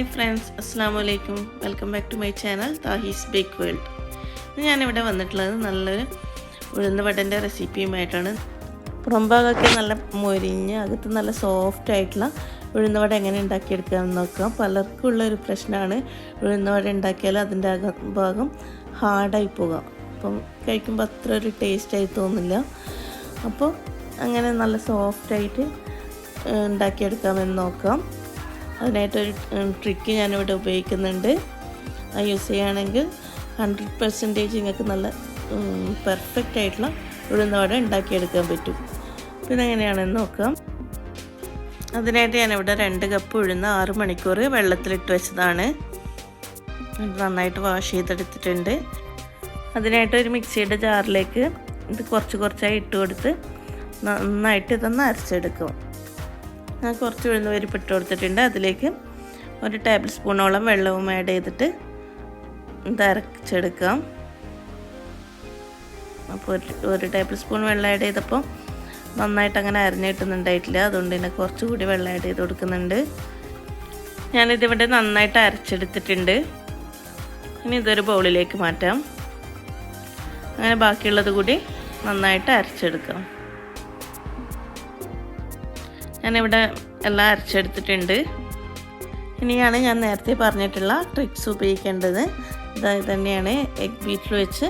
Hi friends, അസ്സാം വലൈക്കും. Welcome back to my channel Thahees bake world. ഞാനിവിടെ വന്നിട്ടുള്ളത് നല്ലൊരു ഉഴുന്ന് വടൻ്റെ റെസിപ്പിയുമായിട്ടാണ്. പുറംഭാഗമൊക്കെ നല്ല മൊരിഞ്ഞ് അകത്ത് നല്ല സോഫ്റ്റ് ആയിട്ടുള്ള ഉഴുന്ന് വട എങ്ങനെ ഉണ്ടാക്കിയെടുക്കാമെന്ന് നോക്കാം. പലർക്കും ഉള്ളൊരു പ്രശ്നമാണ് ഉഴുന്ന് വട ഉണ്ടാക്കിയാൽ അതിൻ്റെ ഭാഗം ഹാർഡായി പോകാം. അപ്പം കഴിക്കുമ്പോൾ അത്ര ഒരു ടേസ്റ്റായി തോന്നില്ല. അപ്പോൾ അങ്ങനെ നല്ല സോഫ്റ്റായിട്ട് ഉണ്ടാക്കിയെടുക്കാമെന്ന് നോക്കാം. അതിനായിട്ടൊരു ട്രിക്ക് ഞാനിവിടെ ഉപയോഗിക്കുന്നുണ്ട്. അത് യൂസ് ചെയ്യുകയാണെങ്കിൽ 100% നിങ്ങൾക്ക് നല്ല പെർഫെക്റ്റ് ആയിട്ടുള്ള ഉഴുന്ന് വട ഉണ്ടാക്കിയെടുക്കാൻ പറ്റും. പിന്നെ എങ്ങനെയാണെന്ന് നോക്കാം. അതിനായിട്ട് ഞാനിവിടെ 2 കപ്പ് ഉഴുന്ന് 6 മണിക്കൂർ വെള്ളത്തിലിട്ട് വെച്ചതാണ്. നന്നായിട്ട് വാഷ് ചെയ്തെടുത്തിട്ടുണ്ട്. അതിനായിട്ട് ഒരു മിക്സിയുടെ ജാറിലേക്ക് ഇത് കുറച്ചായി ഇട്ട് കൊടുത്ത് നന്നായിട്ട് ഇതൊന്ന് അരച്ചെടുക്കും. ഞാൻ കുറച്ച് ഉഴുന്ന് പരിപ്പ് ഇട്ട് കൊടുത്തിട്ടുണ്ട്. അതിലേക്ക് 1 ടേബിൾ സ്പൂണോളം വെള്ളവും ആഡ് ചെയ്തിട്ട് ഇത് അരച്ചെടുക്കാം. അപ്പോൾ 1 ടേബിൾ സ്പൂൺ വെള്ളം ആഡ് ചെയ്തപ്പോൾ നന്നായിട്ട് അങ്ങനെ അരഞ്ഞ് കിട്ടുന്നുണ്ടായിട്ടില്ല. അതുകൊണ്ട് തന്നെ കുറച്ചുകൂടി വെള്ളം ആഡ് ചെയ്ത് കൊടുക്കുന്നുണ്ട്. ഞാനിതിവിടെ നന്നായിട്ട് അരച്ചെടുത്തിട്ടുണ്ട്. ഇനി ഇതൊരു ബൗളിലേക്ക് മാറ്റാം. അങ്ങനെ ബാക്കിയുള്ളത് കൂടി നന്നായിട്ട് അരച്ചെടുക്കാം. ഞാനിവിടെ എല്ലാം അരച്ചെടുത്തിട്ടുണ്ട്. ഇനിയാണ് ഞാൻ നേരത്തെ പറഞ്ഞിട്ടുള്ള ട്രിക്സ് ഉപയോഗിക്കേണ്ടത്. ഇത് തന്നെയാണ് എഗ് ബീറ്റർ വെച്ച്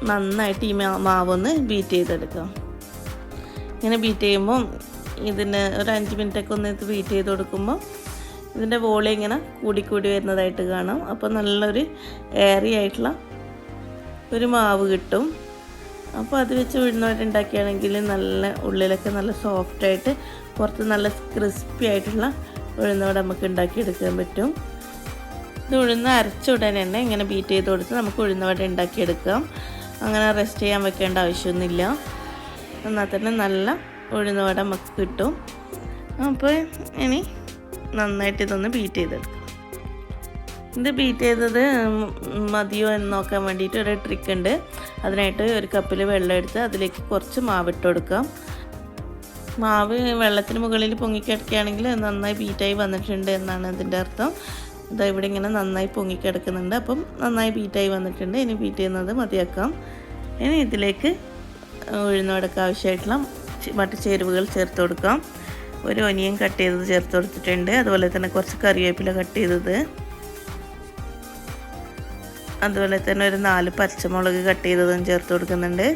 നന്നായിട്ട് ഈ മാവൊന്ന് ബീറ്റ് ചെയ്തെടുക്കാം. ഇങ്ങനെ ബീറ്റ് ചെയ്യുമ്പോൾ ഇതിന് ഒരു 5 മിനിറ്റൊക്കെ ഒന്ന് ഇത് ബീറ്റ് ചെയ്ത് കൊടുക്കുമ്പോൾ ഇതിൻ്റെ വോളി ഇങ്ങനെ കൂടി വരുന്നതായിട്ട് കാണാം. അപ്പോൾ നല്ലൊരു എയറി ആയിട്ടുള്ള ഒരു മാവ് കിട്ടും. അപ്പോൾ അത് വെച്ച് ഉഴുന്ന് വട ഉണ്ടാക്കുകയാണെങ്കിൽ നല്ല ഉള്ളിലൊക്കെ നല്ല സോഫ്റ്റായിട്ട് പുറത്ത് നല്ല ക്രിസ്പി ആയിട്ടുള്ള ഉഴുന്ന് വട നമുക്ക് ഉണ്ടാക്കിയെടുക്കാൻ പറ്റും. ഇത് ഉഴുന്ന് അരച്ച ഉടനെ തന്നെ ഇങ്ങനെ ബീറ്റ് ചെയ്ത് കൊടുത്ത് നമുക്ക് ഉഴുന്ന് വട ഉണ്ടാക്കിയെടുക്കാം. അങ്ങനെ റെസ്റ്റ് ചെയ്യാൻ വെക്കേണ്ട ആവശ്യമൊന്നുമില്ല. എന്നാൽ തന്നെ നല്ല ഉഴുന്ന് വട നമുക്ക് കിട്ടും. അപ്പോൾ ഇനി നന്നായിട്ട് ഇതൊന്ന് ബീറ്റ് ചെയ്തെടുക്കാം. ഇത് ബീറ്റ് ചെയ്തത് മതിയോ എന്ന് നോക്കാൻ വേണ്ടിയിട്ട് ഒരു ട്രിക്ക് ഉണ്ട്. അതിനായിട്ട് 1 കപ്പിൽ വെള്ളം എടുത്ത് അതിലേക്ക് കുറച്ച് മാവ് ഇട്ട് കൊടുക്കാം. മാവ് വെള്ളത്തിന് മുകളിൽ പൊങ്ങിക്കിടക്കുകയാണെങ്കിൽ നന്നായി ബീറ്റായി വന്നിട്ടുണ്ട് എന്നാണ് അതിൻ്റെ അർത്ഥം. ഇതാ ഇവിടെ ഇങ്ങനെ നന്നായി പൊങ്ങിക്കിടക്കുന്നുണ്ട്. അപ്പം നന്നായി ബീറ്റായി വന്നിട്ടുണ്ട്. ഇനി ബീറ്റ് ചെയ്യുന്നത് മതിയാക്കാം. ഇനി ഇതിലേക്ക് ഉഴുന്ന് വടക്ക് ആവശ്യമായിട്ടുള്ള മറ്റു ചേരുവകൾ ചേർത്ത് കൊടുക്കാം. 1 ഒനിയൻ കട്ട് ചെയ്തത് ചേർത്ത് കൊടുത്തിട്ടുണ്ട്. അതുപോലെ തന്നെ കുറച്ച് കറിവേപ്പില കട്ട് ചെയ്തത്, അതുപോലെ തന്നെ ഒരു 4 പച്ചമുളക് കട്ട് ചെയ്തതും ചേർത്ത് കൊടുക്കുന്നുണ്ട്.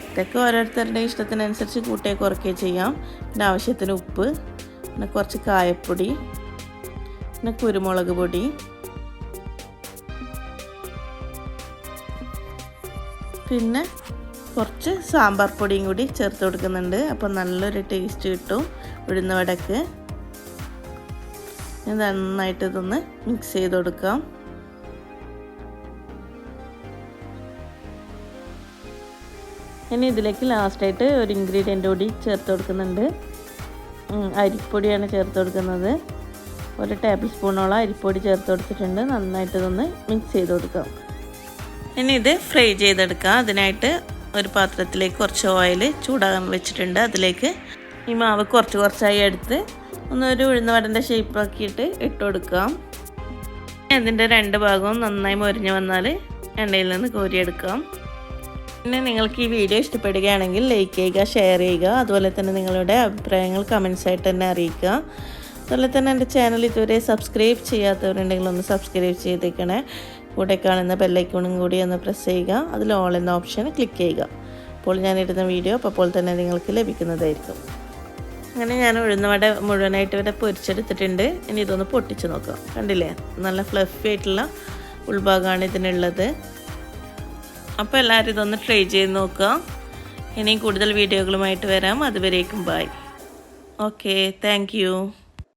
ഇതൊക്കെ ഓരോരുത്തരുടെ ഇഷ്ടത്തിനനുസരിച്ച് കൂട്ടുകയോ കുറയ്ക്കുകയോ ചെയ്യാം. പിന്നെ ആവശ്യത്തിന് ഉപ്പ്, പിന്നെ കുറച്ച് കായപ്പൊടി, പിന്നെ കുരുമുളക് പൊടി, പിന്നെ കുറച്ച് സാമ്പാർ പൊടിയും കൂടി ചേർത്ത് കൊടുക്കുന്നുണ്ട്. അപ്പോൾ നല്ലൊരു ടേസ്റ്റ് കിട്ടും ഉഴുന്ന് വടക്ക്. നന്നായിട്ട് ഇതൊന്ന് മിക്സ് ചെയ്ത് കൊടുക്കാം. ഇനി ഇതിലേക്ക് ലാസ്റ്റായിട്ട് ഒരു ഇൻഗ്രീഡിയൻ്റ് കൂടി ചേർത്ത് കൊടുക്കുന്നുണ്ട്. അരിപ്പൊടിയാണ് ചേർത്ത് കൊടുക്കുന്നത്. 1 ടേബിൾ സ്പൂണോളം അരിപ്പൊടി ചേർത്ത് കൊടുത്തിട്ടുണ്ട്. നന്നായിട്ട് ഇതൊന്ന് മിക്സ് ചെയ്ത് കൊടുക്കാം. ഇനി ഇത് ഫ്രൈ ചെയ്തെടുക്കാം. അതിനായിട്ട് ഒരു പാത്രത്തിലേക്ക് കുറച്ച് ഓയിൽ ചൂടാകാൻ വെച്ചിട്ടുണ്ട്. അതിലേക്ക് ഈ മാവ് കുറച്ചായി എടുത്ത് ഒരു ഉഴുന്ന് വടൻ്റെ ഷേപ്പാക്കിയിട്ട് ഇട്ട് കൊടുക്കാം. ഇതിൻ്റെ 2 ഭാഗവും നന്നായി മൊരിഞ്ഞ് വന്നാൽ എണ്ണയിൽ നിന്ന് കോരിയെടുക്കാം. പിന്നെ നിങ്ങൾക്ക് ഈ വീഡിയോ ഇഷ്ടപ്പെടുകയാണെങ്കിൽ ലൈക്ക് ചെയ്യുക, ഷെയർ ചെയ്യുക. അതുപോലെ തന്നെ നിങ്ങളുടെ അഭിപ്രായങ്ങൾ കമൻസ് ആയിട്ട് തന്നെ അറിയിക്കുക. അതുപോലെ തന്നെ എൻ്റെ ചാനൽ ഇതുവരെ സബ്സ്ക്രൈബ് ചെയ്യാത്തവരുണ്ടെങ്കിൽ ഒന്ന് സബ്സ്ക്രൈബ് ചെയ്തേക്കണേ. കൂടെ കാണുന്ന ബെല്ലൈക്കോണും കൂടി ഒന്ന് പ്രസ് ചെയ്യുക. അതിൽ ഓൾ എന്ന ഓപ്ഷൻ ക്ലിക്ക് ചെയ്യുക. അപ്പോൾ ഞാനിടുന്ന വീഡിയോ അപ്പോൾ തന്നെ നിങ്ങൾക്ക് ലഭിക്കുന്നതായിരിക്കും. അങ്ങനെ ഞാൻ ഉഴുന്ന് വട മുഴുവനായിട്ട് ഇവിടെ പൊരിച്ചെടുത്തിട്ടുണ്ട്. ഇനി ഇതൊന്ന് പൊട്ടിച്ച് നോക്കാം. കണ്ടില്ലേ, നല്ല ഫ്ലഫി ആയിട്ടുള്ള ഉൾഭാഗമാണ് ഇതിനുള്ളത്. അപ്പോൾ എല്ലാവരും ഇതൊന്ന് ട്രൈ ചെയ്ത് നോക്കുക. ഇനിയും കൂടുതൽ വീഡിയോകളുമായിട്ട് വരാം. അതുവരേക്കും ബൈ. Okay, thank you.